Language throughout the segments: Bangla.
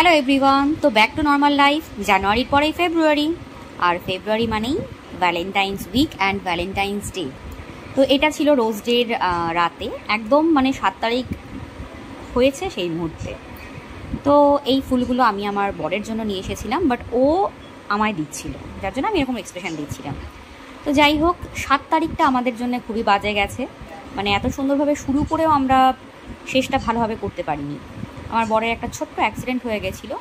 হ্যালো এভরিওয়ান, তো ব্যাক টু নর্মাল লাইফ। জানুয়ারির পরেই ফেব্রুয়ারি, আর ফেব্রুয়ারি মানেই valentine's week and valentine's day. তো এটা ছিল রোজ ডের রাতে, একদম মানে 7 তারিখ হয়েছে সেই মুহূর্তে। তো এই ফুলগুলো আমি আমার বরের জন্য নিয়ে এসেছিলাম, বাট ও আমায় দিচ্ছিল, যার জন্য আমি এরকম এক্সপ্রেশন দিচ্ছিলাম। তো যাই হোক, 7 তারিখটা আমাদের জন্য খুবই বাজে গেছে। মানে এত সুন্দরভাবে শুরু করেও আমরা শেষটা ভালোভাবে করতে পারিনি। আমার বরের একটা ছোট্ট অ্যাক্সিডেন্ট হয়ে গেছিলো।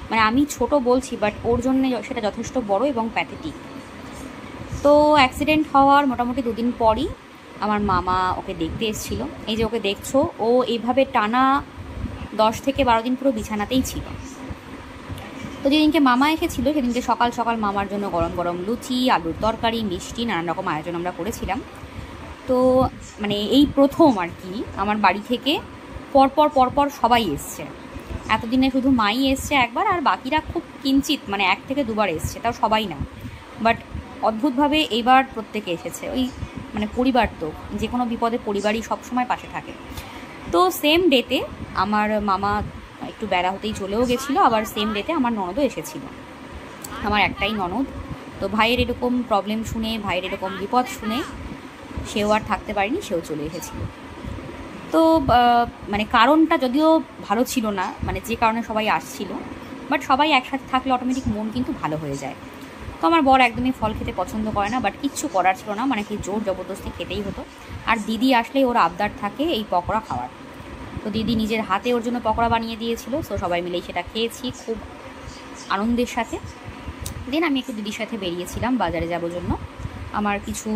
মানে আমি ছোট বলছি, বাট ওর জন্য সেটা যথেষ্ট বড় এবং প্যাথেটিক। তো অ্যাক্সিডেন্ট হওয়ার মোটামুটি 2 দিন পরই আমার মামা ওকে দেখতে এসেছিলো। এই যে ওকে দেখছো, ও এইভাবে টানা 10 থেকে 12 দিন পুরো বিছানাতেই ছিল। তো যেদিনকে মামা এসেছিলো সেদিনকে সকাল সকাল মামার জন্য গরম গরম লুচি, আলুর তরকারি, মিষ্টি, নানান রকম আয়োজন আমরা করেছিলাম। তো মানে এই প্রথম আর কি আমার বাড়ি থেকে পরপর সবাই এসছে। এতদিনে শুধু মাই এসছে একবার, আর বাকিরা খুব কিঞ্চিত, মানে 1 থেকে 2 বার এসছে, তাও সবাই না। বাট অদ্ভুতভাবে এইবার প্রত্যেকে এসেছে। ওই মানে পরিবার, তো যে কোনো বিপদে পরিবারই সবসময় পাশে থাকে। তো সেম ডেতে আমার মামা একটু বেলা হতেই চলেও গেছিলো, আবার সেম ডেতে আমার ননদও এসেছিলো। আমার একটাই ননদ। তো ভাইয়ের এরকম প্রবলেম শুনে, ভাইয়ের এরকম বিপদ শুনে সেও আর থাকতে পারেনি, সেও চলে এসেছিলো। তো মানে কারণটা যদিও ভালো ছিল না, মানে যে কারণে সবাই আসছিল, বাট সবাই একসাথে থাকলে অটোমেটিক মন কিন্তু ভালো হয়ে যায়। তো আমার বর একদমই ফল খেতে পছন্দ করে না, বাট কিচ্ছু করার ছিল না, মানে কি জোর জবরদস্তি খেতেই হতো। আর দিদি আসলেই ওর আবদার থাকে এই পকোড়া খাওয়ার। তো দিদি নিজের হাতে ওর জন্য পকোড়া বানিয়ে দিয়েছিল। তো সবাই মিলেই সেটা খেয়েছি খুব আনন্দের সাথে। দেন আমি একটু দিদির সাথে বেরিয়েছিলাম বাজারে যাওয়ার জন্য। আমার কিছু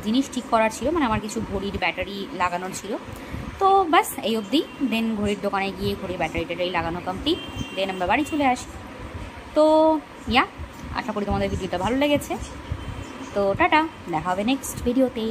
জিনিস ঠিক করার ছিল, মানে আমার কিছু ঘড়ির ব্যাটারি লাগানোর ছিল। তো ব্যাস এই অবধি। দেন ঘড়ির দোকানে গিয়ে ঘড়ির ব্যাটারি ট্যাটারি লাগানো কমপ্লিট। দেন আমরা বাড়ি চলে আসি। তো আশা করি তোমাদের ভিডিওটা ভালো লেগেছে। তো টাটা, দেখা হবে নেক্সট ভিডিওতে।